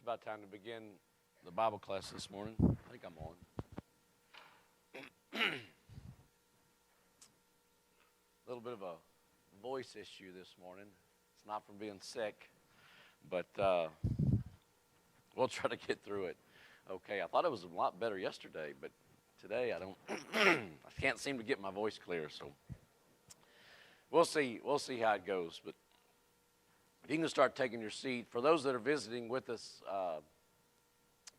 about time to begin the Bible class this morning. I think I'm on. A little bit of a voice issue this morning. It's not from being sick, but we'll try to get through it. Okay, I thought it was a lot better yesterday, but today I don't. I can't seem to get my voice clear, so we'll see. We'll see how it goes. But if you can start taking your seat, for those that are visiting with us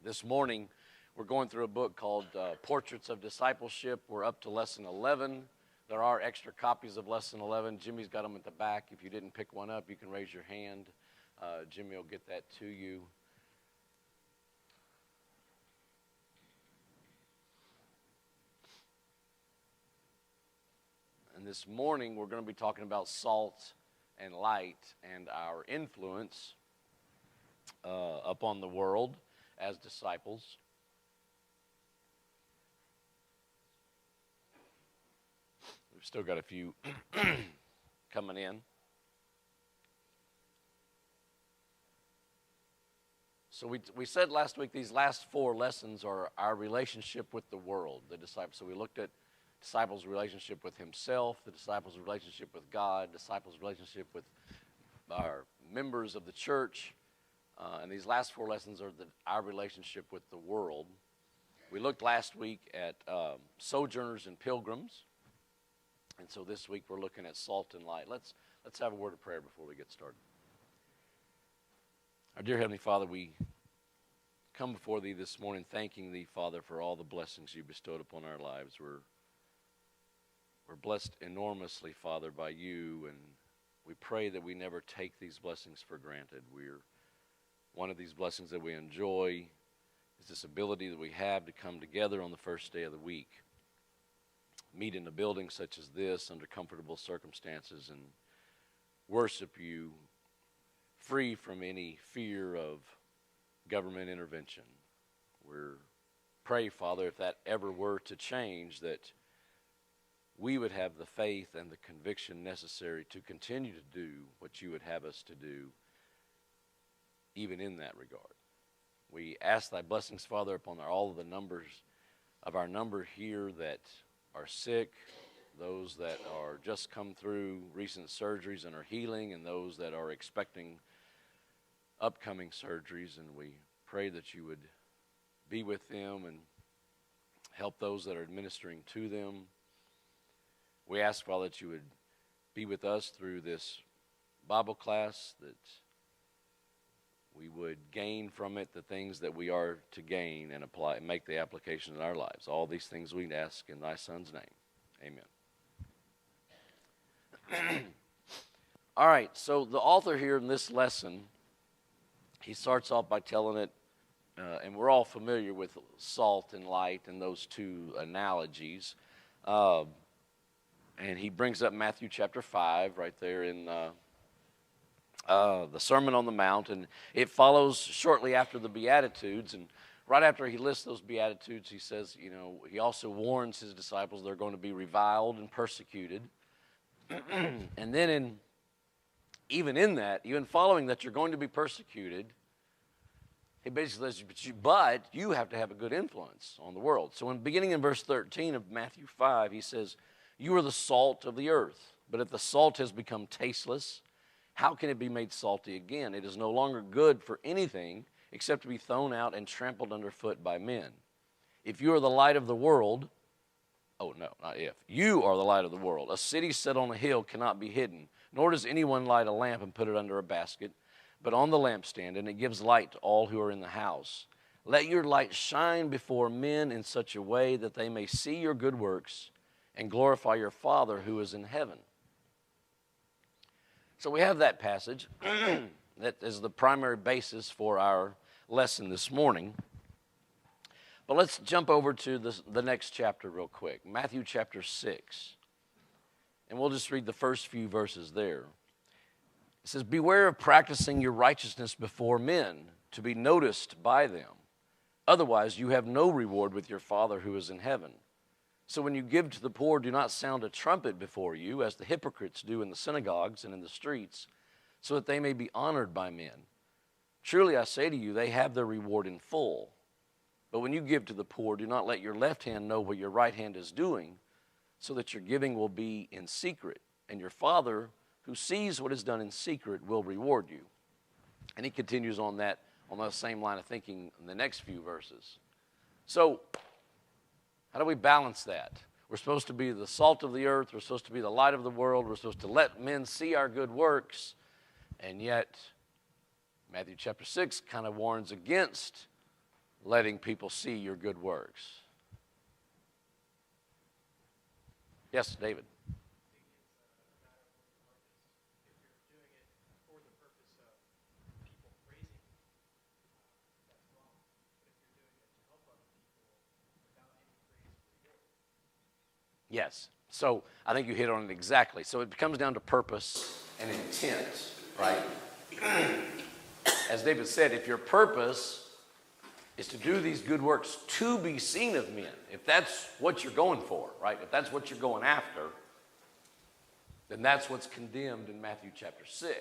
this morning, we're going through a book called Portraits of Discipleship. We're up to lesson 11. There are extra copies of lesson 11. Jimmy's got them at the back. If you didn't pick one up, you can raise your hand. Jimmy will get that to you. And this morning, we're going to be talking about salt and light and our influence upon the world as disciples. We've still got a few coming in. So we said last week these last 4 lessons are our relationship with the world, the disciples. So we looked at disciples' relationship with himself, the disciples' relationship with God, disciples' relationship with our members of the church. And these last 4 lessons are our relationship with the world. We looked last week at sojourners and pilgrims. And so this week we're looking at salt and light. Let's have a word of prayer before we get started. Our dear Heavenly Father, we come before Thee this morning thanking Thee, Father, for all the blessings You bestowed upon our lives. We're blessed enormously, Father, by You, and we pray that we never take these blessings for granted. One of these blessings that we enjoy is this ability that we have to come together on the first day of the week, meet in a building such as this under comfortable circumstances and worship You free from any fear of government intervention. Pray, Father, if that ever were to change, that we would have the faith and the conviction necessary to continue to do what You would have us to do, even in that regard. We ask Thy blessings, Father, upon all of the numbers of our number here that are sick, those that are just come through recent surgeries and are healing, and those that are expecting upcoming surgeries. And we pray that You would be with them and help those that are administering to them. We ask, Father, that You would be with us through this Bible class, that we would gain from it the things that we are to gain and apply and make the application in our lives. All these things we ask in Thy Son's name. Amen. All right, so the author here in this lesson, he starts off by telling it, and we're all familiar with salt and light and those two analogies. And he brings up Matthew chapter 5 right there in the Sermon on the Mount, and it follows shortly after the Beatitudes. And right after he lists those Beatitudes, he says, he also warns his disciples they're going to be reviled and persecuted. And then even following that you're going to be persecuted, he basically says, but you have to have a good influence on the world. So beginning in verse 13 of Matthew 5, he says, "You are the salt of the earth, but if the salt has become tasteless, how can it be made salty again? It is no longer good for anything except to be thrown out and trampled underfoot by men. If you are the light of the world," oh no, not if. "You are the light of the world. A city set on a hill cannot be hidden, nor does anyone light a lamp and put it under a basket, but on the lampstand, and it gives light to all who are in the house. Let your light shine before men in such a way that they may see your good works and glorify your Father who is in heaven." So we have that passage that is the primary basis for our lesson this morning. But let's jump over to the next chapter real quick, Matthew chapter 6. And we'll just read the first few verses there. It says, "Beware of practicing your righteousness before men, to be noticed by them. Otherwise you have no reward with your Father who is in heaven. So when you give to the poor, do not sound a trumpet before you, as the hypocrites do in the synagogues and in the streets, so that they may be honored by men. Truly I say to you, they have their reward in full. But when you give to the poor, do not let your left hand know what your right hand is doing, so that your giving will be in secret. And your Father, who sees what is done in secret, will reward you. And he continues on that same line of thinking in the next few verses. So, how do we balance that? We're supposed to be the salt of the earth. We're supposed to be the light of the world. We're supposed to let men see our good works. And yet, Matthew chapter 6 kind of warns against letting people see your good works. Yes, David. Yes. So I think you hit on it exactly. So it comes down to purpose and intent, right? As David said, if your purpose is to do these good works to be seen of men, if that's what you're going for, right? If that's what you're going after, then that's what's condemned in Matthew chapter 6.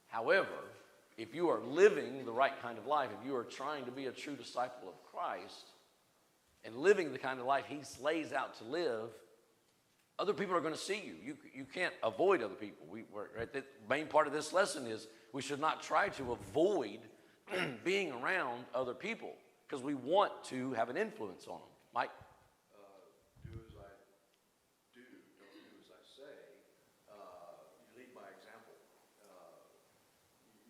However, if you are living the right kind of life, if you are trying to be a true disciple of Christ, and living the kind of life he lays out to live, other people are going to see you. You can't avoid other people. Right? The main part of this lesson is we should not try to avoid being around other people because we want to have an influence on them. Mike? Do as I do, don't do as I say. You lead by example.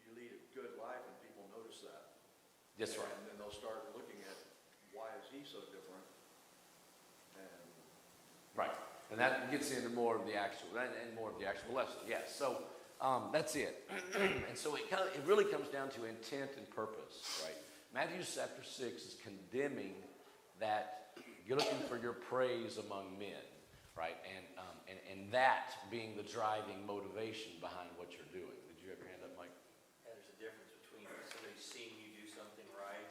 You lead a good life and people notice that. That's right. And then they'll start looking at why is he so different? And right. And that gets into more of the actual lesson. Yes. So that's it. And so it really comes down to intent and purpose, right? Matthew chapter 6 is condemning that you're looking for your praise among men, right? And that being the driving motivation behind what you're doing. Did you have your hand up, Mike? Yeah, there's a difference between somebody seeing you do something right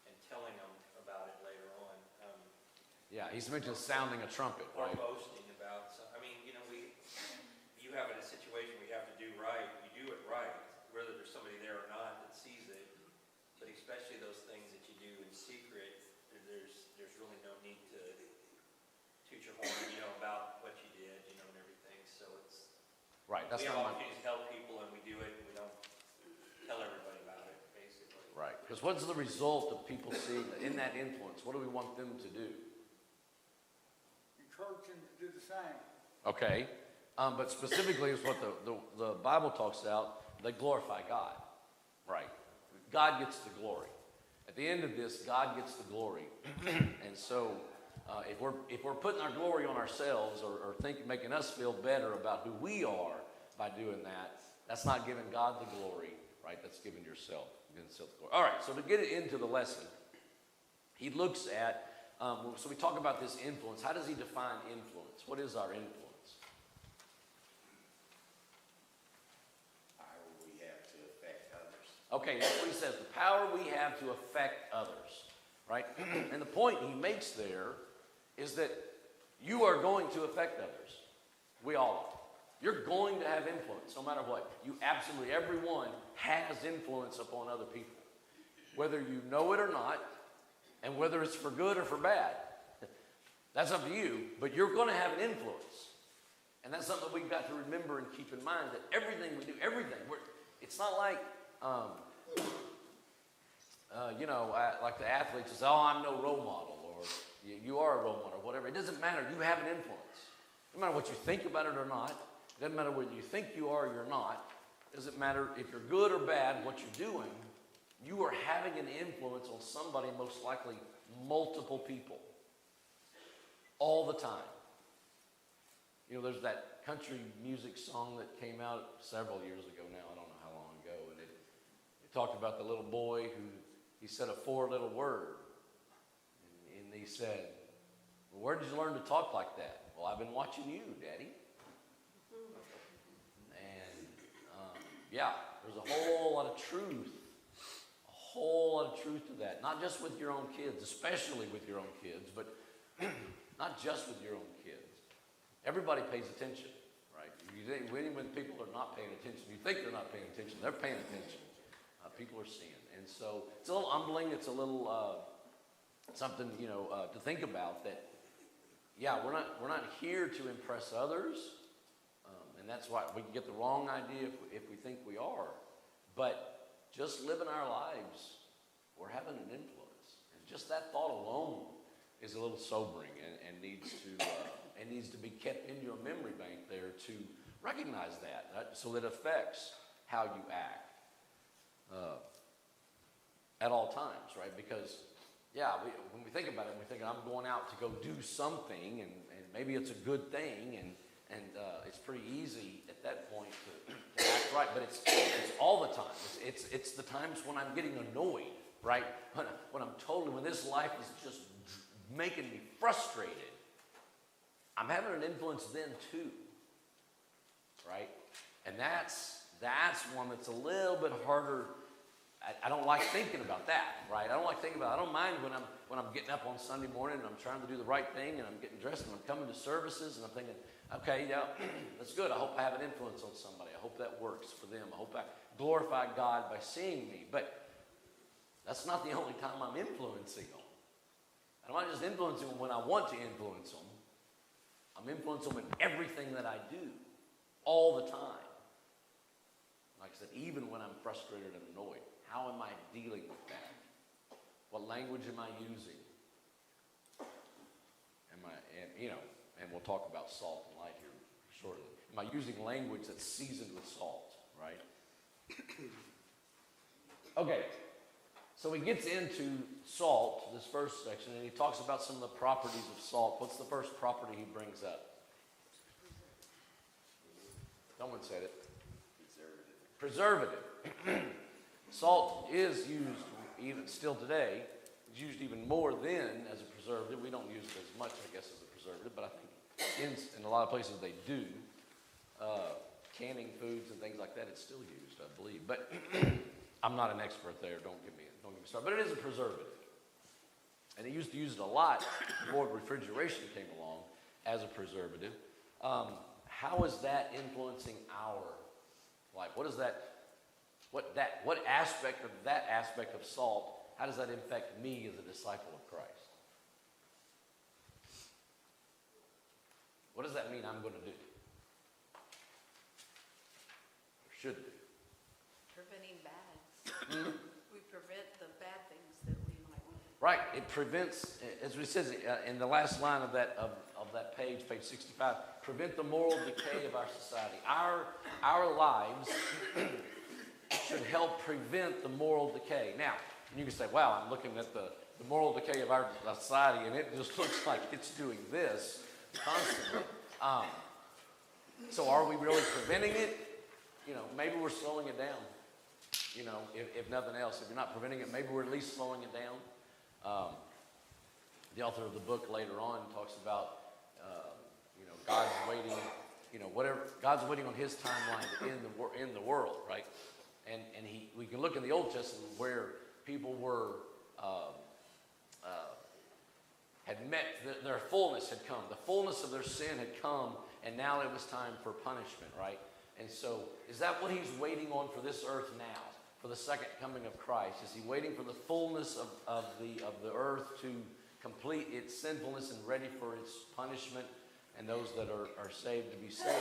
and telling them about it later on. Yeah, he's mentioned sounding a trumpet, Or right? boasting about some. I mean, you have in a situation where you have to do right, you do it right, whether there's somebody there or not that sees it. But especially those things that you do in secret, there's really no need to toot your horn, about what you did, and everything. So it's Right. That's we have not my opportunities to help people, and we do it, and we don't tell everybody about it, basically. right. Because what's the result of people seeing in that influence? What do we want them to do? Encourage them to do the same. Okay, but specifically is what the Bible talks about. They glorify God, right? God gets the glory. At the end of this, God gets the glory, and so if we're putting our glory on ourselves or making us feel better about who we are by doing that, that's not giving God the glory, right? That's giving yourself the glory. All right, so to get into the lesson, he looks at. So we talk about this influence. How does he define influence? What is our influence? Power we have to affect others. Okay, that's what he says. The power we have to affect others, right? And the point he makes there is that you are going to affect others. We all are. You're going to have influence no matter what. Absolutely, everyone has influence upon other people. Whether you know it or not, and whether it's for good or for bad, that's up to you, but you're going to have an influence. And that's something that we've got to remember and keep in mind, that everything we do, it's not like, like the athletes say, oh, I'm no role model, or you are a role model, or whatever. It doesn't matter. You have an influence. No matter what you think about it or not. It doesn't matter whether you think you are or you're not. It doesn't matter if you're good or bad, what you're doing. You are having an influence on somebody, most likely multiple people, all the time. There's that country music song that came out several years ago now. I don't know how long ago. And it talked about the little boy who, he said a 4-letter word. And he said, well, where did you learn to talk like that? Well, I've been watching you, Daddy. And there's a whole lot of truth. A whole lot of truth to that. Not just with your own kids, especially with your own kids, but not just with your own kids. Everybody pays attention, right? When people are not paying attention, you think they're not paying attention, they're paying attention. people are seeing. And so it's a little humbling. It's a little something, to think about that, yeah, we're not here to impress others. And that's why we can get the wrong idea if we think we are. But just living our lives, we're having an influence. And just that thought alone is a little sobering and needs to be kept in your memory bank there to recognize that, so it affects how you act at all times, right? Because, when we think about it, we think I'm going out to go do something, and maybe it's a good thing, and it's pretty easy at that point to act right, but it's all the time. It's the times when I'm getting annoyed, right? When this life is just making me frustrated, I'm having an influence then too, right? And that's one that's a little bit harder. I don't like thinking about that, right? I don't mind when I'm getting up on Sunday morning and I'm trying to do the right thing and I'm getting dressed and I'm coming to services and I'm thinking, okay, yeah, that's good. I hope I have an influence on somebody. I hope that works for them. I hope I glorify God by seeing me. But that's not the only time I'm influencing them. I'm not just influencing them when I want to influence them. I'm influencing them in everything that I do, all the time. Like I said, even when I'm frustrated and annoyed, how am I dealing with that? What language am I using? And we'll talk about salt and light here shortly. Am I using language that's seasoned with salt, right? Okay, so he gets into salt, this first section, and he talks about some of the properties of salt. What's the first property he brings up? Someone said it. Preservative. Salt is used even still today. It's used even more then as a preservative. We don't use it as much, I guess, as a preservative, but I think in a lot of places they do. Canning foods and things like that, it's still used, I believe. But I'm not an expert there. Don't get me started. But it is a preservative. And they used to use it a lot before refrigeration came along as a preservative. How is that influencing our life? What aspect of that aspect of salt, how does that affect me as a disciple of Christ? What does that mean I'm going to do? Or should do? Preventing bad. We prevent the bad things that we might want to do. Right. It prevents, as it says in the last line of that page 65, prevent the moral decay of our society. Our lives should help prevent the moral decay. Now, you can say, wow, I'm looking at the moral decay of our society, and it just looks like it's doing this constantly. So are we really preventing it? Maybe we're slowing it down. If nothing else, if you're not preventing it, maybe we're at least slowing it down. The author of the book later on talks about, God's waiting, God's waiting on His timeline to end the world, right? And we can look in the Old Testament where people were had met, their fullness had come. The fullness of their sin had come, and now it was time for punishment, right? And so, is that what He's waiting on for this earth now, for the second coming of Christ? Is He waiting for the fullness of the earth to complete its sinfulness and ready for its punishment, and those that are saved to be saved?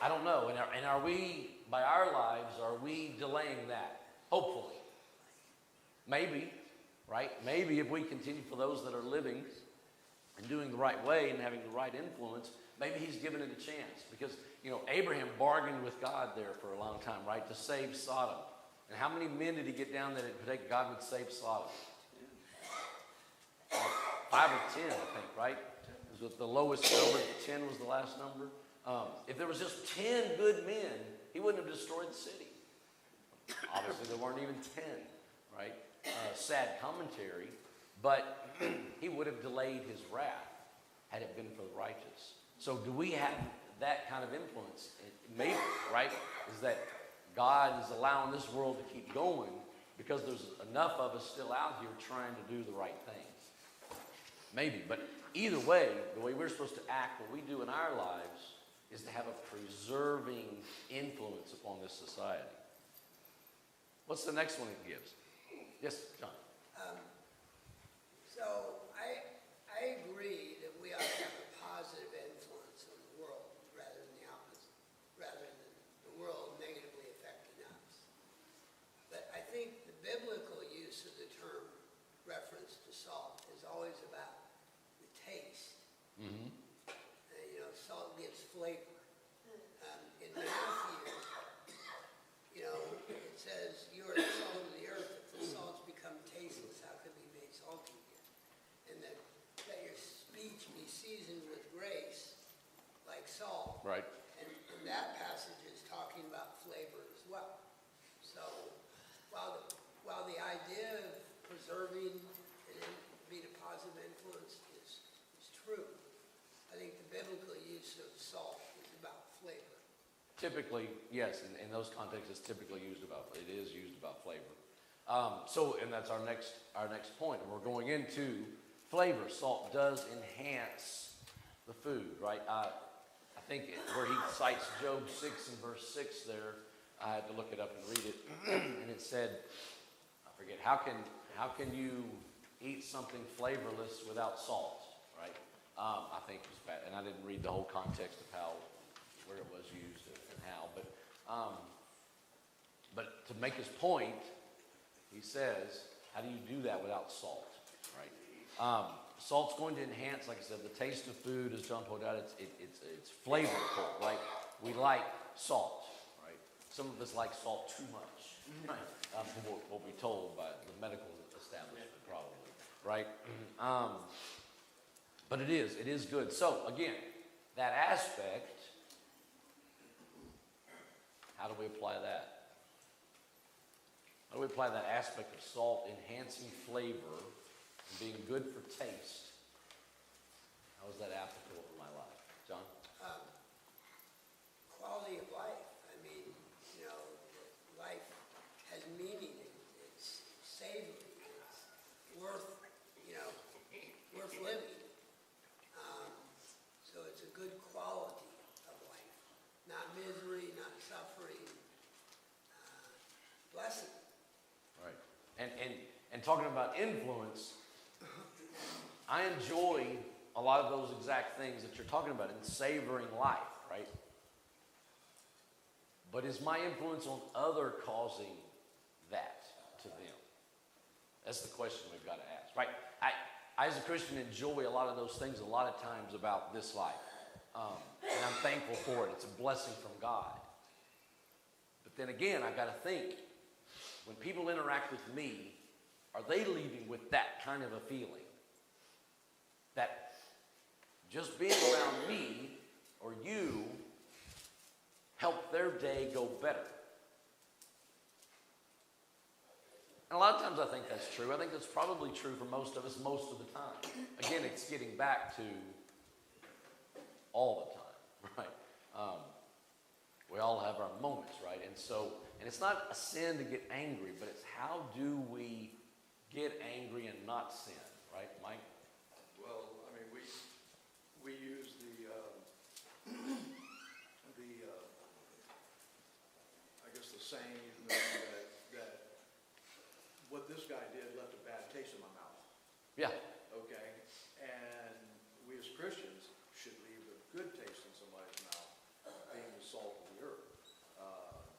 I don't know. And are we, by our lives, are we delaying that? Hopefully. Maybe, right? Maybe if we continue for those that are living and doing the right way and having the right influence, maybe He's given it a chance. Because, Abraham bargained with God there for a long time, right? To save Sodom. And how many men did he get down that it would take God would save Sodom? 5 or 10, I think, right? It was the lowest number. 10 was the last number. If there was just 10 good men, He wouldn't have destroyed the city. Obviously, there weren't even 10, right? Sad commentary, but He would have delayed His wrath had it been for the righteous. So do we have that kind of influence? Maybe, right? Is that God is allowing this world to keep going because there's enough of us still out here trying to do the right things. Maybe, but either way, the way we're supposed to act, what we do in our lives, is to have a preserving influence upon this society. What's the next one it gives? Yes, John. So I agree that we ought to have a positive influence on the world rather than the opposite, rather than the world negatively affecting us. But I think the biblical use of the term reference to salt is always about the taste. Mm-hmm. Salt gives flavor. In Matthew, it says, "You are the salt of the earth. If the salt's become tasteless, how can it be made salty again?" And that your speech be seasoned with grace, like salt. Right. And that passage is talking about flavor as well. So while the idea of preserving and being a positive influence is true, I think the biblical use of salt is about flavor. Typically, yes, in those contexts, it is used about flavor. And that's our next point. We're going into flavor. Salt does enhance the food, right? I think where he cites Job 6 and verse 6 there, I had to look it up and read it, and it said, I forget, how can you eat something flavorless without salt, right? I think it was bad, and I didn't read the whole context of where it was used and how, but to make his point, he says, how do you do that without salt, right? Salt's going to enhance, like I said, the taste of food, as John pointed out, it's flavorful, right? We like salt, right? Some of us like salt too much, right? We'll be told by the medical establishment, probably, right? But it is good. So, again, that aspect, how do we apply that? How do we apply that aspect of salt enhancing flavor and being good for taste? How is that applicable in my life? John? Quality of life. I mean, life has meaning. It's savory. It's worth living. So it's a good quality of life. Not misery, not suffering. Blessing. Right. And talking about influence, I enjoy a lot of those exact things that you're talking about in savoring life, right? But is my influence on other causing that to them? That's the question we've got to ask, right? I as a Christian, enjoy a lot of those things a lot of times about this life. And I'm thankful for it. It's a blessing from God. But then again, I've got to think, when people interact with me, are they leaving with that kind of a feeling? That just being around me or you help their day go better. And a lot of times I think that's true. I think that's probably true for most of us most of the time. Again, it's getting back to all the time, right? We all have our moments, right? And it's not a sin to get angry, but it's how do we get angry and not sin, right, Mike? Well, I mean, we use the I guess the saying that what this guy did left a bad taste in my mouth. Yeah. Okay? And we as Christians should leave a good taste in somebody's mouth, being the salt of the earth.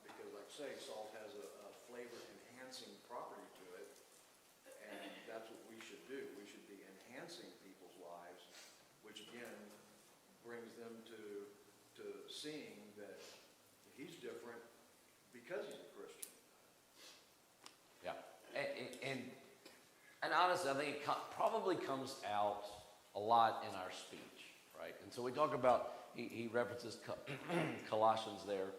Because like I say, salt has a flavor-enhancing property to it, and that's what we should do. We should be enhancing people's lives, which again brings them to seeing that he's different because he's a Christian. Yeah. And honestly, I think it probably comes out a lot in our speech, right? And so we talk about, he references Colossians there,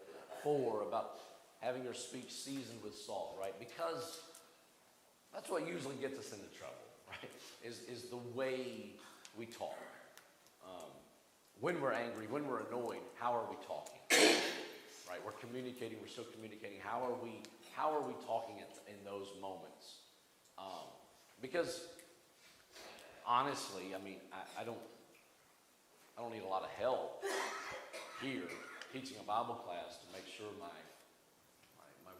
4, about having your speech seasoned with salt, right? Because that's what usually gets us into trouble, right? Is the way we talk. When we're angry, when we're annoyed, how are we talking? Right? We're communicating, we're still communicating. How are we talking in those moments? Because honestly, I mean, I don't need a lot of help here teaching a Bible class to make sure my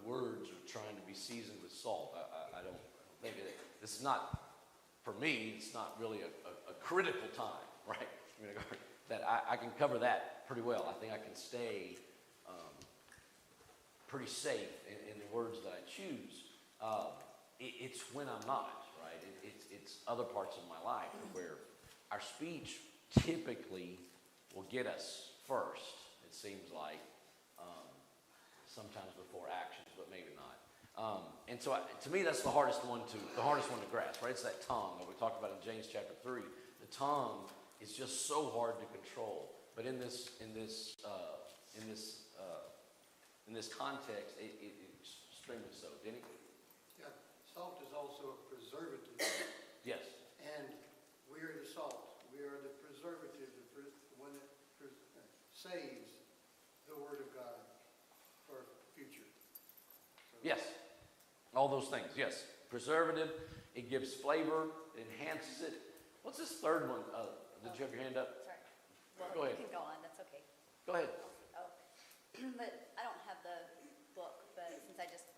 words are trying to be seasoned with salt. I don't think it. This is not, for me, it's not really a critical time, right? I mean, that I can cover that pretty well. I think I can stay pretty safe in the words that I choose. It's when I'm not, right? It's other parts of my life where our speech typically will get us first, it seems like, sometimes before actions, but maybe not. And so to me, that's the hardest one to grasp, right? It's that tongue that we talked about in James chapter 3. The tongue is just so hard to control. But in this context, it's extremely so. Denny? Yeah, salt is also a preservative, Yes. and we are the salt. We are the preservative, the one that saves the Word of God for future. So, Yes. All those things, yes. Preservative, it gives flavor, it enhances it. What's this third one? Did you have your hand up? Sorry. Well, Go ahead. you can go on, that's okay. Go ahead. Oh, but I don't have the book, but since I just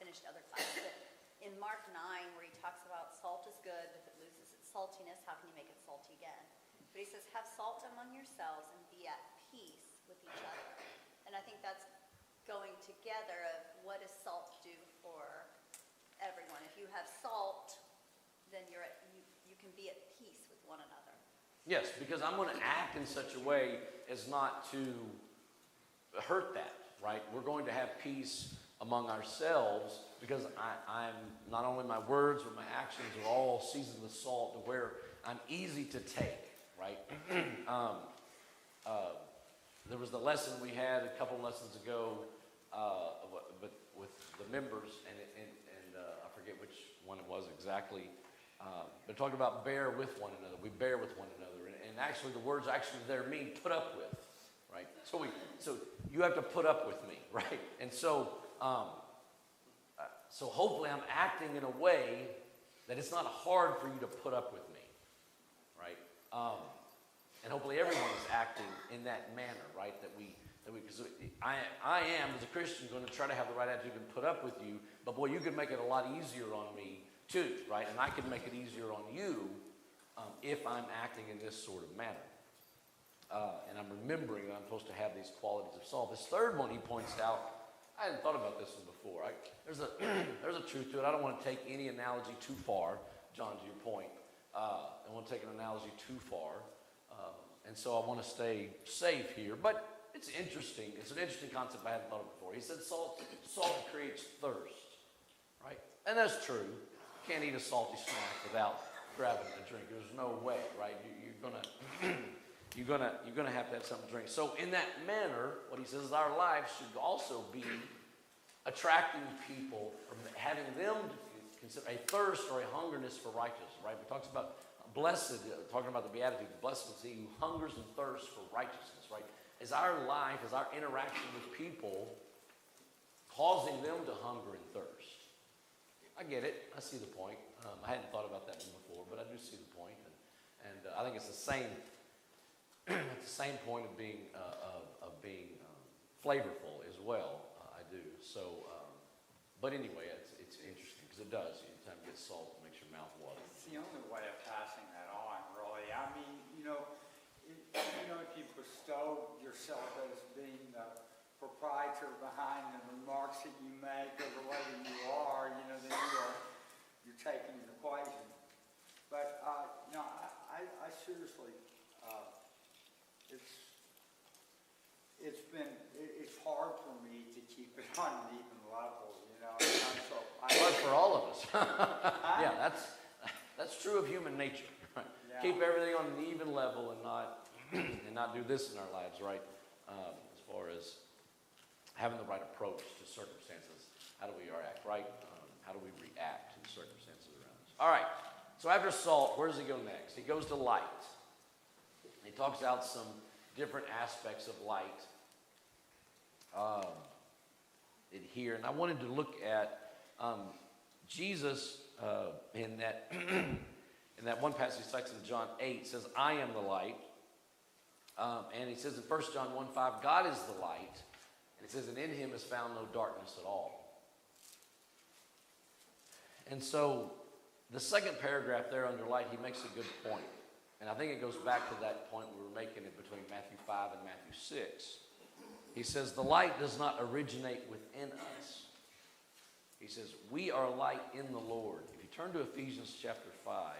finished other classes. But in Mark 9, where he talks about salt is good, if it loses its saltiness, how can you make it salty again? But he says, have salt among yourselves and be at peace with each other. And I think that's going together of what does salt do for everyone. If you have salt, then you can be at peace with one another. Yes, because I'm going to act in such a way as not to hurt that, right? We're going to have peace among ourselves because I'm not only my words but my actions are all seasoned with salt to where I'm easy to take, right? There was the lesson we had a couple lessons ago, but with the members, and I forget which one it was exactly. But talking about bear with one another. We bear with one another, and actually the words actually there mean put up with, right? So you have to put up with me, right? And so hopefully I'm acting in a way that it's not hard for you to put up with me, right? And hopefully everyone is acting in that manner, right? Because I am, as a Christian, going to try to have the right attitude and put up with you. But boy, you could make it a lot easier on me too, right? And I can make it easier on you if I'm acting in this sort of manner. And I'm remembering that I'm supposed to have these qualities of salt. This third one he points out, I hadn't thought about this one before. There's a truth to it. I don't want to take any analogy too far, John, to your point. I want to take an analogy too far. And so I want to stay safe here. But it's interesting. It's an interesting concept I hadn't thought of before. He said salt creates thirst, right? And that's true. You can't eat a salty snack without grabbing a drink. There's no way, right? You're gonna have to have something to drink. So in that manner, what he says is our lives should also be attracting people, from having them consider a thirst or a hungerness for righteousness, right? We talks about blessed, talking about the Beatitudes, blessed is he who hungers and thirsts for righteousness, right? Is our life, is our interaction with people causing them to hunger and thirst? I get it. I see the point. I hadn't thought about that one before, but I do see the point. And I think it's the same point of being flavorful as well. I do. So, but anyway, it's interesting because it does. Anytime you get salt, it makes your mouth water. It's the only way of passing that on, really. I mean, if you bestow yourself as being the proprietor behind the remarks that you make or the way that you are, then you're taking the equation. But, I seriously, it's hard for me to keep it on an even level, But for all of us. Yeah, that's true of human nature. Right? Yeah. Keep everything on an even level and not do this in our lives, right? As far as having the right approach to circumstances. How do we react, right? How do we react to the circumstances around us? All right. So after salt, where does he go next? He goes to light. He talks out some different aspects of light in here. And I wanted to look at Jesus in that in that one passage section in John 8 says, I am the light. And he says in 1 John 1:5, God is the light. And it says, and in him is found no darkness at all. And so the second paragraph there under light, he makes a good point. And I think it goes back to that point we were making it between Matthew 5 and Matthew 6. He says, the light does not originate within us. He says, we are light in the Lord. If you turn to Ephesians chapter 5,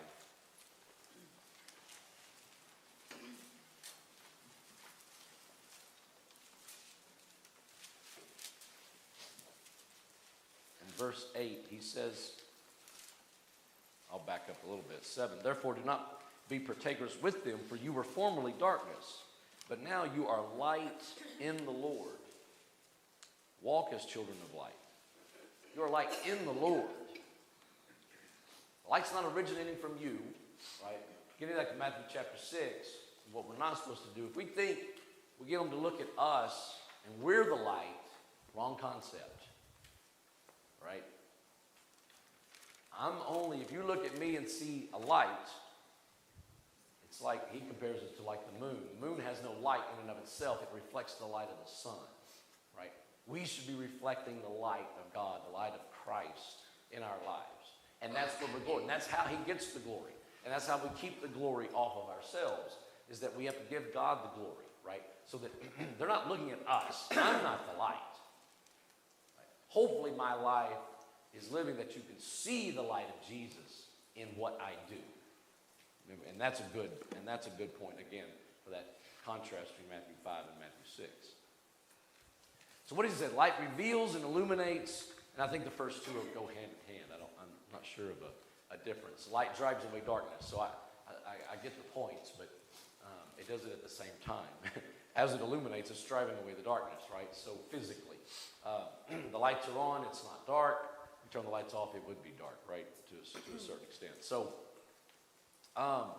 in verse 8, he says, I'll back up a little bit. 7, therefore do not be partakers with them, for you were formerly darkness, but now you are light in the Lord. Walk as children of light. You are light in the Lord. Light's not originating from you, right? Getting back to Matthew chapter 6, what we're not supposed to do, if we think we get them to look at us and we're the light, wrong concept, right? If you look at me and see a light, it's like, he compares it to like the moon. The moon has no light in and of itself. It reflects the light of the sun, right? We should be reflecting the light of God, the light of Christ in our lives. And that's where we're going. That's how he gets the glory. And that's how we keep the glory off of ourselves, is that we have to give God the glory, right? So that they're not looking at us. I'm not the light. Right? Hopefully my life is living that you can see the light of Jesus in what I do. And that's a good point, again, for that contrast between Matthew 5 and Matthew 6. So what he said, light reveals and illuminates, and I think the first two go hand in hand. I'm not sure of a difference. Light drives away darkness, so I get the points, but it does it at the same time. As it illuminates, it's driving away the darkness, right? So physically, the lights are on, it's not dark. You turn the lights off, it would be dark, right, to a certain extent. So, how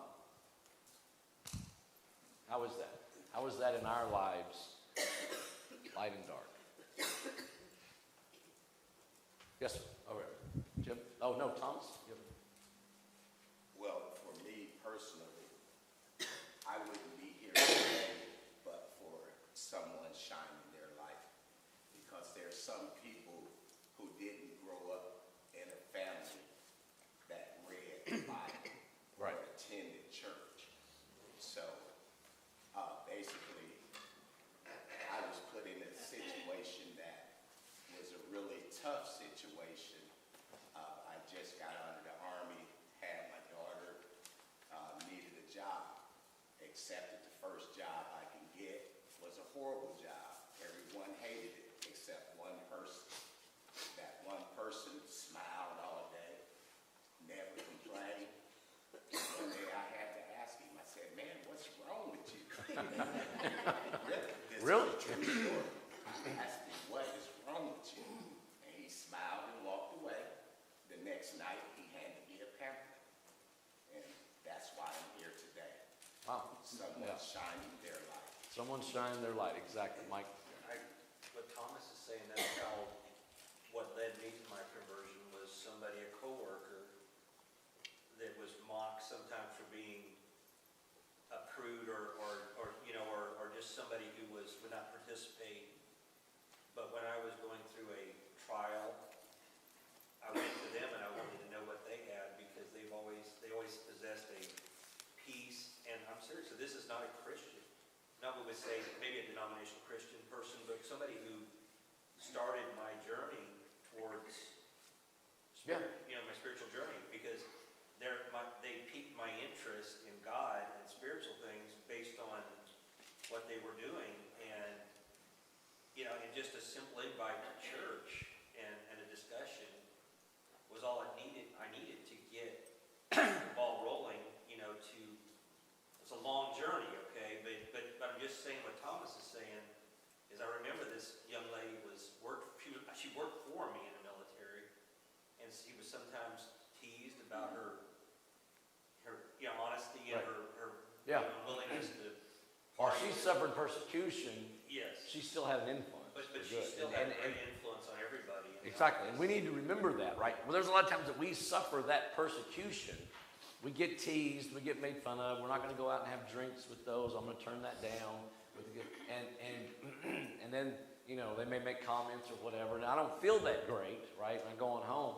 is that? How is that in our lives, light and dark? Yes, sir. All right. Jim? Oh, no, Thomas? Yep. Well, for me personally, I wouldn't be here today but for someone shining their light. Because there's some people who didn't grow up in a family that read the Bible Right. or attended church. So, basically, I was put in a situation that was a really tough situation. I just got out of the Army, had my daughter, needed a job, accepted the first job I can get, was a horrible job. Everyone hated it except one person. That one person smiled all day, never complained. One day I had to ask him, I said, man, what's wrong with you? Really? This is a true story. I asked him, what is wrong with you? And he smiled and walked away. The next night, he handed me a pamphlet. And that's why I'm here today. Wow. Someone Yeah. shining their light. Someone shining their light, exactly. Mike? What Thomas is saying, that's how, what led me to my conversion was somebody, a coworker, that was mocked sometimes for being a prude or just somebody who would not participate. But when I was going through a trial, I went to them and I wanted to know what they had, because they always possessed a peace. And I'm serious, so this is not a Christian. Not what we would say, maybe a denominational Christian person, but somebody who started my journey towards my spiritual journey, because they piqued my interest in God and spiritual things based on what they were doing, and and just a simple invite to church and a discussion was all I needed to get the ball rolling. It's a long journey, okay, but I'm just saying what Thomas is saying is I remember this young lady she worked for me in the military, and she was sometimes teased about her honesty and Right. her willingness to. While she suffered persecution, Yes. she still had an influence. But for she good. still had a great influence on everybody. Exactly, and we need to remember that, right? Well, there's a lot of times that we suffer that persecution. We get teased, we get made fun of. We're not going to go out and have drinks with those. I'm going to turn that down. And then they may make comments or whatever. And I don't feel that great, right? When I'm going home,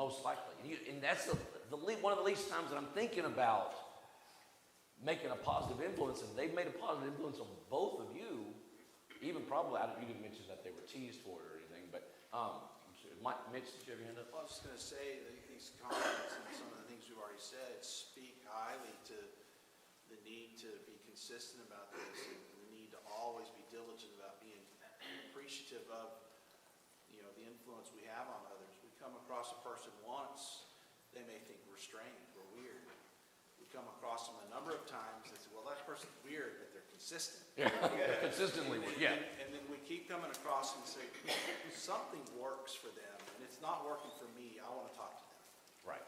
most likely. And that's one of the least times that I'm thinking about making a positive influence, and they've made a positive influence on both of you. Even probably, you didn't mention that they were teased for it or anything, but Mitch, did you have your hand up? Well, I was just going to say that these comments and some of the things we've already said speak highly to the need to be consistent about this and the need to always be diligent about being appreciative of, the influence we have on others. We come across a person once, they may think we're strange, we're weird. We come across them a number of times, they say, well, that person's weird, but they're consistent. Yeah, consistently, yeah. And then we keep coming across them and say, something works for them, and it's not working for me, I want to talk to them. Right.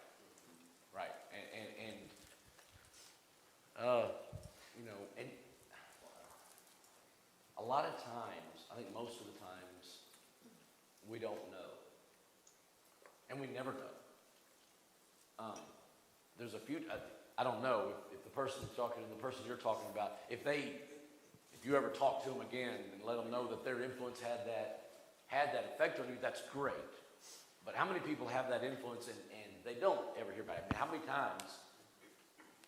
And a lot of times, I think most of the times, we don't know. And we never know. There's a few, I don't know if the person you're talking about, if you ever talk to them again and let them know that their influence had that effect on you, that's great. But how many people have that influence and they don't ever hear back? I mean, how many times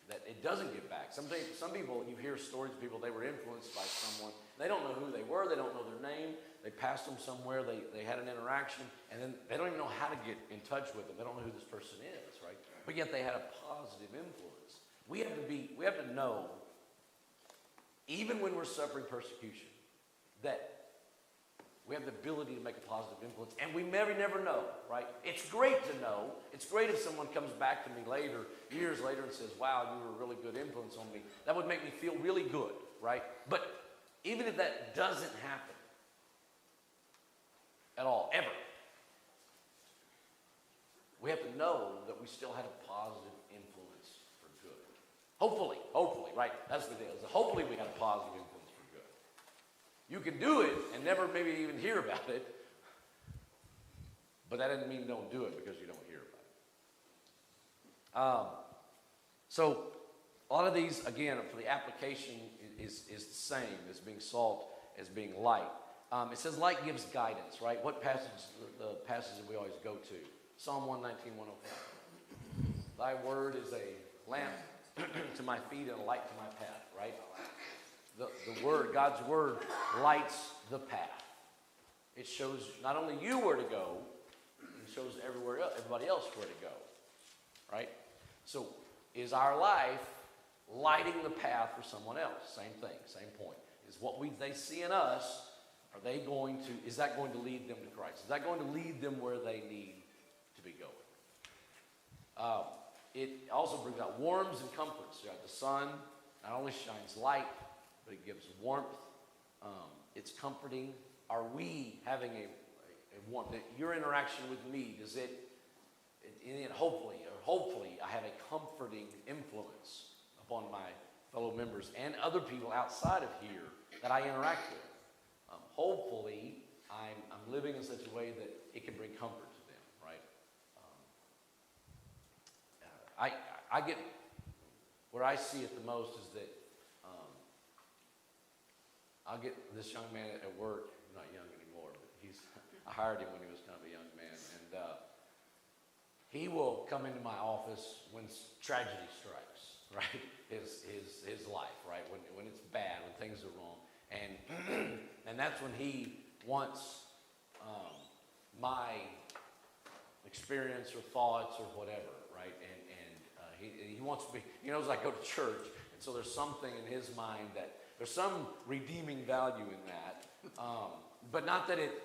that it doesn't get back? Some people, you hear stories of people, they were influenced by someone. They don't know who they were. They don't know their name. They passed them somewhere. They had an interaction, and then they don't even know how to get in touch with them. They don't know who this person is, right? But yet they had a positive influence. We have to know, even when we're suffering persecution, that we have the ability to make a positive influence, and we never know, right? It's great to know. It's great if someone comes back to me later, years later, and says, wow, you were a really good influence on me. That would make me feel really good, right? But even if that doesn't happen at all, ever, we have to know that we still had a positive influence for good. Hopefully, right? That's the deal. So hopefully we had a positive influence for good. You can do it and never maybe even hear about it, but that doesn't mean don't do it because you don't hear about it. So a lot of these, again, for the application is the same as being salt, as being light. It says light gives guidance, right? What passage, the passage that we always go to? Psalm 119, 105. Thy word is a lamp to my feet and a light to my path, right? The word, God's word, lights the path. It shows not only you where to go, it shows everybody else where to go, right? So is our life lighting the path for someone else? Same thing, same point. Is what they see in us, is that going to lead them to Christ? Is that going to lead them where they need to be going? It also brings out warmth and comforts. The sun not only shines light, but it gives warmth. It's comforting. Are we having a warmth? Your interaction with me, does it hopefully I have a comforting influence upon my fellow members and other people outside of here that I interact with. Hopefully I'm living in such a way that it can bring comfort to them, right? I get, where I see it the most is that I'll get this young man at work, not young anymore, but I hired him when he was kind of a young man, and he will come into my office when tragedy strikes, right? His life, right? When it's bad, when things are wrong, and that's when he wants my experience or thoughts or whatever, right? And he wants to be, he knows I go to church, and so there's something in his mind that there's some redeeming value in that, but not that it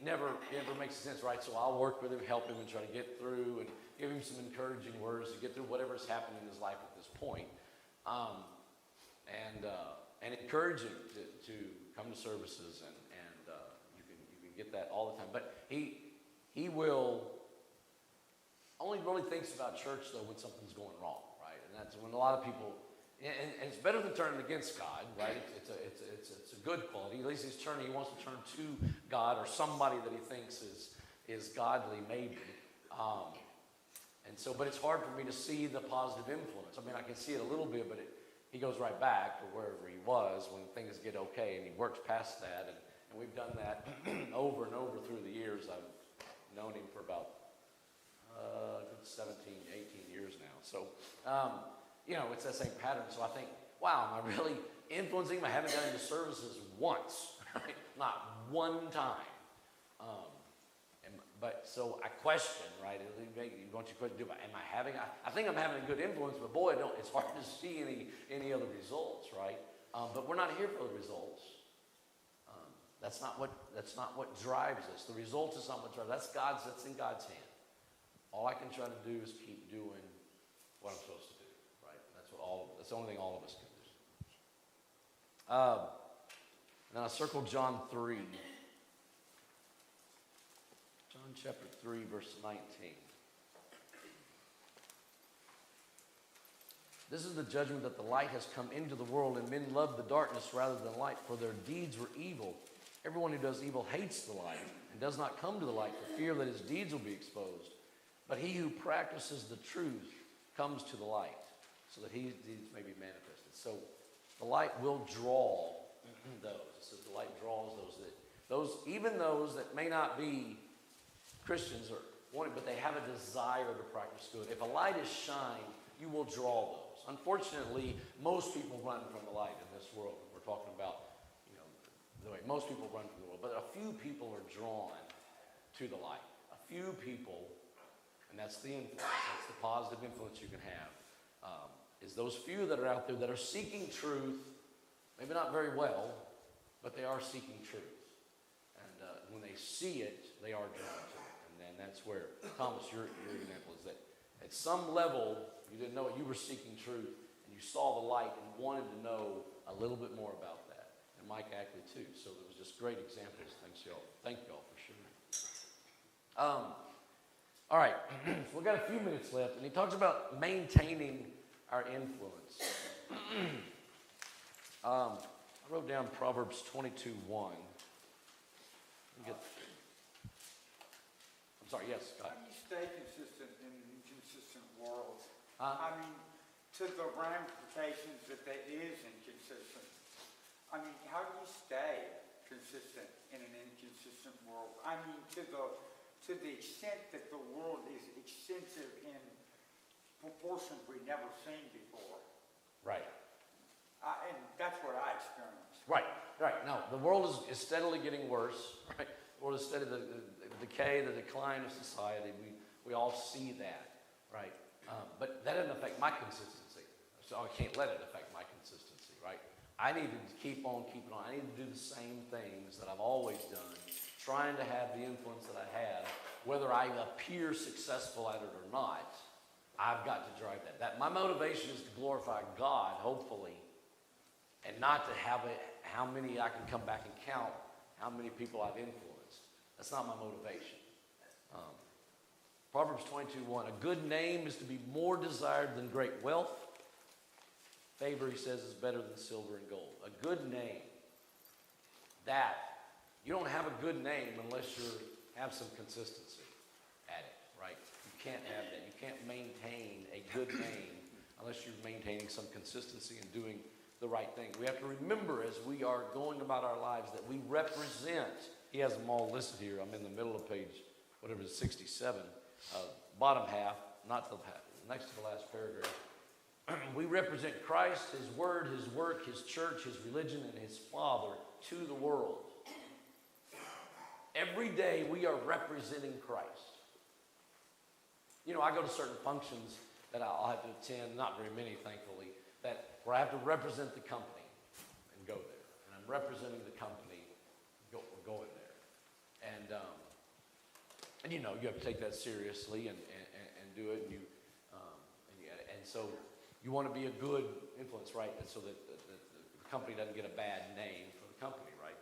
never makes sense, right? So I'll work with him, help him, and try to get through, and give him some encouraging words to get through whatever's happening in his life at this point, and encourage him to come to services, and you can get that all the time. But he will only really thinks about church though when something's going wrong, right? And that's when a lot of people. And it's better than turning against God, right? It's a good quality. At least he wants to turn to God or somebody that he thinks is godly, maybe. But it's hard for me to see the positive influence. I mean, I can see it a little bit, but he goes right back to wherever he was when things get okay, and he works past that. And we've done that over and over through the years. I've known him for about 17, 18 years now. So, it's that same pattern. So I think, wow, am I really influencing them? I haven't gone into services once, right? Not one time. So I question, right? Once you question, I think I'm having a good influence, but boy, it's hard to see any other results, right? But we're not here for the results. That's not what drives us. The results is not what drives. That's in God's hand. All I can try to do is keep doing what I'm supposed to do, right? That's the only thing all of us can do. Then I circled John 3. John chapter 3, verse 19. This is the judgment that the light has come into the world, and men love the darkness rather than light, for their deeds were evil. Everyone who does evil hates the light and does not come to the light for fear that his deeds will be exposed. But he who practices the truth comes to the light, so that his deeds may be manifested. So the light will draw those. It says the light draws even those that may not be Christians or wanting, but they have a desire to practice good. If a light is shined, you will draw those. Unfortunately, most people run from the light in this world. We're talking about, the way most people run from the world, but a few people are drawn to the light. A few people, and that's the influence, that's the positive influence you can have, is those few that are out there that are seeking truth, maybe not very well, but they are seeking truth. And when they see it, they are drawn to it. And then that's where, Thomas, your example is that at some level, you didn't know it, you were seeking truth, and you saw the light and wanted to know a little bit more about that. And Mike Ackley too. So it was just great examples. Thank you all for sharing. All right, so we've got a few minutes left, and he talks about maintaining our influence. I wrote down Proverbs 22:1. I'm sorry, yes, Scott. How do you stay consistent in an inconsistent world? To the ramifications that is inconsistent. How do you stay consistent in an inconsistent world? To the extent that the world is extensive in proportions we've never seen before. Right. And that's what I experienced. Right. No, the world is steadily getting worse, right? The world is steadily, the decay, the decline of society, we all see that, right? But that doesn't affect my consistency. So I can't let it affect my consistency, right? I need to keep on keeping on. I need to do the same things that I've always done, trying to have the influence that I have, whether I appear successful at it or not. I've got to drive that. My motivation is to glorify God, hopefully, and not to have how many I can come back and count how many people I've influenced. That's not my motivation. Proverbs 22:1, a good name is to be more desired than great wealth. Favor, he says, is better than silver and gold. A good name. You don't have a good name unless you have some consistency at it, right? You can't have that. You can't maintain a good name unless you're maintaining some consistency and doing the right thing. We have to remember as we are going about our lives that we represent. He has them all listed here. I'm in the middle of page, 67, bottom half, not the next to the last paragraph. We represent Christ, his word, his work, his church, his religion, and his Father to the world. Every day we are representing Christ. I go to certain functions that I'll have to attend, not very many, thankfully, where I have to represent the company and go there. And I'm representing the company, going there. And you have to take that seriously and do it. And so you want to be a good influence, right? And so that the company doesn't get a bad name for the company, right?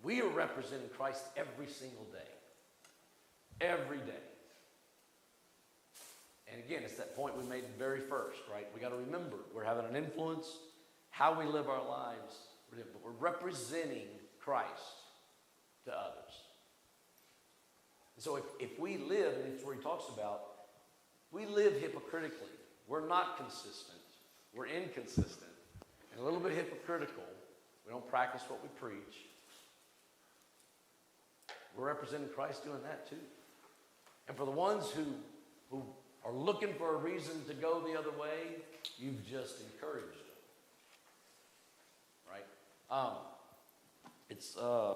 We are representing Christ every single day. Every day. And again, it's that point we made very first, right? We got to remember, we're having an influence, how we live our lives, but we're representing Christ to others. And so if we live, and it's where he talks about, we live hypocritically. We're not consistent. We're inconsistent. And a little bit hypocritical. We don't practice what we preach. We're representing Christ doing that too. And for the ones who are looking for a reason to go the other way, you've just encouraged them. Right? It's, I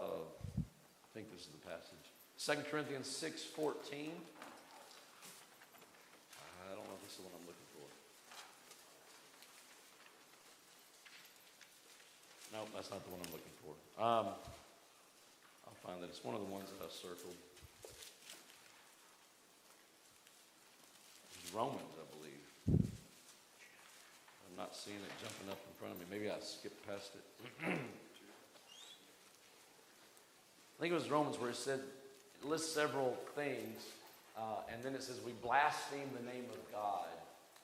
think this is the passage. 2 Corinthians 6:14. I don't know if this is the one I'm looking for. Nope, that's not the one I'm looking for. I'll find that. It's one of the ones that I circled. It's Romans, I believe. I'm not seeing it jumping up in front of me. Maybe I skipped past it. I think it was Romans where it said, it lists several things, and then it says we blaspheme the name of God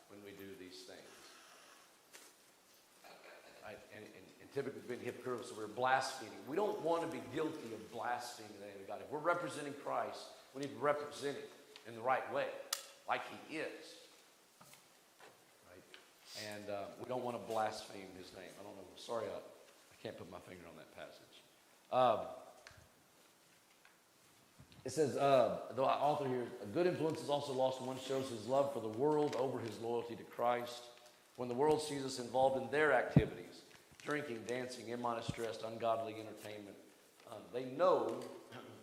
when we do these things. Right? And typically we've been hypocritical, so we're blaspheming. We don't want to be guilty of blaspheming the name of God. If we're representing Christ, we need to represent Him in the right way, like He is. Right? And we don't want to blaspheme His name. I don't know. Sorry, I can't put my finger on that passage. It says, the author here, a good influence is also lost when one shows his love for the world over his loyalty to Christ. When the world sees us involved in their activities, drinking, dancing, immodest dressed, ungodly entertainment, they know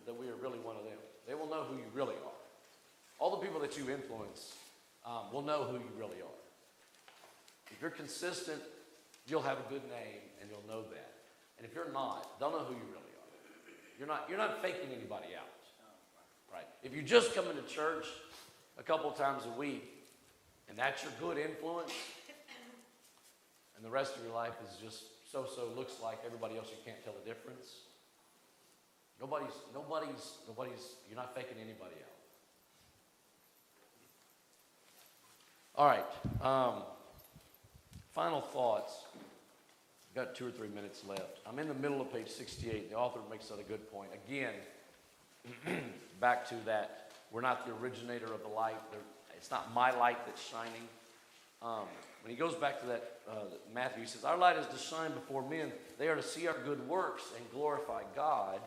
that we are really one of them. They will know who you really are. All the people that you influence will know who you really are. If you're consistent, you'll have a good name and you'll know that. And if you're not, they'll know who you really are. You're not faking anybody out. Right? If you just come into church a couple times a week and that's your good influence, and the rest of your life is just so-so, looks like everybody else, you can't tell the difference. You're not faking anybody out. All right. Final thoughts. We've got 2 or 3 minutes left. I'm in the middle of page 68. The author makes that a good point. Again, back to that, we're not the originator of the light. It's not my light that's shining. When he goes back to that, Matthew, he says, our light is to shine before men. They are to see our good works and glorify God.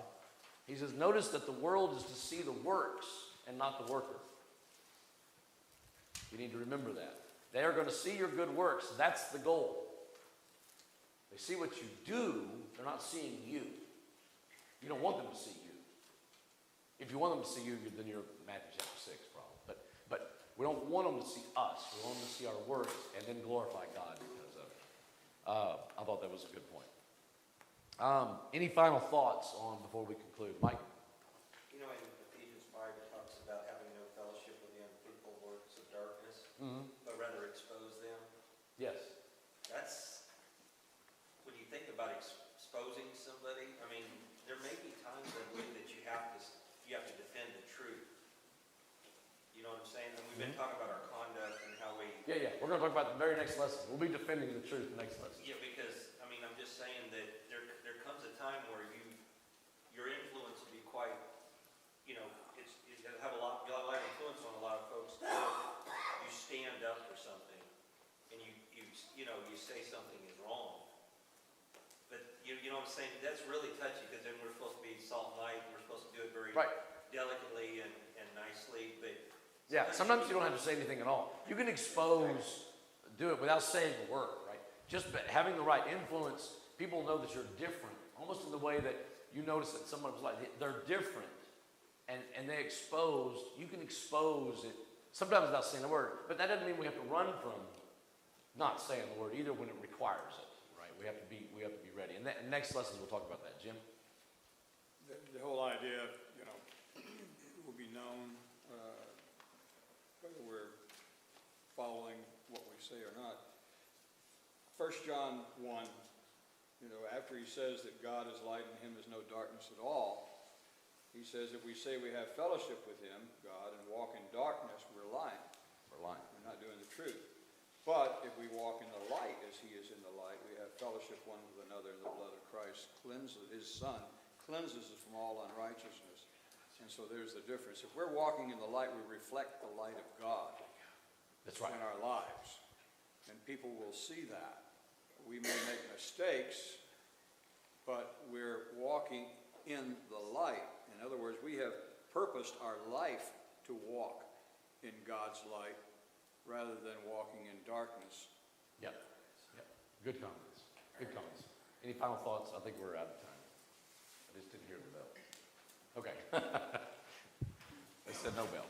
He says, notice that the world is to see the works and not the worker. You need to remember that. They are going to see your good works. That's the goal. They see what you do. They're not seeing you. You don't want them to see you. If you want them to see you, then you're Matthew chapter 6 problem. But we don't want them to see us. We want them to see our works and then glorify God because of it. I thought that was a good point. Any final thoughts on before we conclude? Mike? You know, in Ephesians 5, it talks about having no fellowship with the unfruitful works of darkness, but rather expose them. Yes. That's, when you think about exposing somebody, I mean, there may be times, I believe, that you have to defend the truth. You know what I'm saying? And we've been talking about our conduct and how we... Yeah. We're going to talk about the very next lesson. We'll be defending the truth the next lesson. Yeah, because, I mean, I'm just saying that there comes a time where your influence will be quite, you know, it's going to have a lot of influence on a lot of folks. You stand up for something, and you say something is wrong. But you know what I'm saying? That's really touchy, because then we're supposed to be salt and light, and we're supposed to do it very delicately and nicely, but... Yeah, sometimes you don't have to say anything at all. You can do it without saying a word, right? Just having the right influence, people know that you're different, almost in the way that you notice that someone's like, they're different, and they you can expose it, sometimes without saying a word, but that doesn't mean we have to run from not saying the word either when it requires it, right? We have to be ready. And next lessons we'll talk about that. Jim? The whole idea, will be known whether we're following what we say or not. 1 John 1, after he says that God is light and him is no darkness at all, he says if we say we have fellowship with him, God, and walk in darkness, we're lying. We're lying. We're not doing the truth. But if we walk in the light as he is in the light, we have fellowship one with another, and the blood of Christ his Son, cleanses us from all unrighteousness. And so there's the difference. If we're walking in the light, we reflect the light of God. That's right. In our lives. And people will see that. We may make mistakes, but we're walking in the light. In other words, we have purposed our life to walk in God's light rather than walking in darkness. Yep, yep. Good comments, good comments. Any final thoughts? I think we're out of time. I just didn't hear the bell. Okay. They said no bell.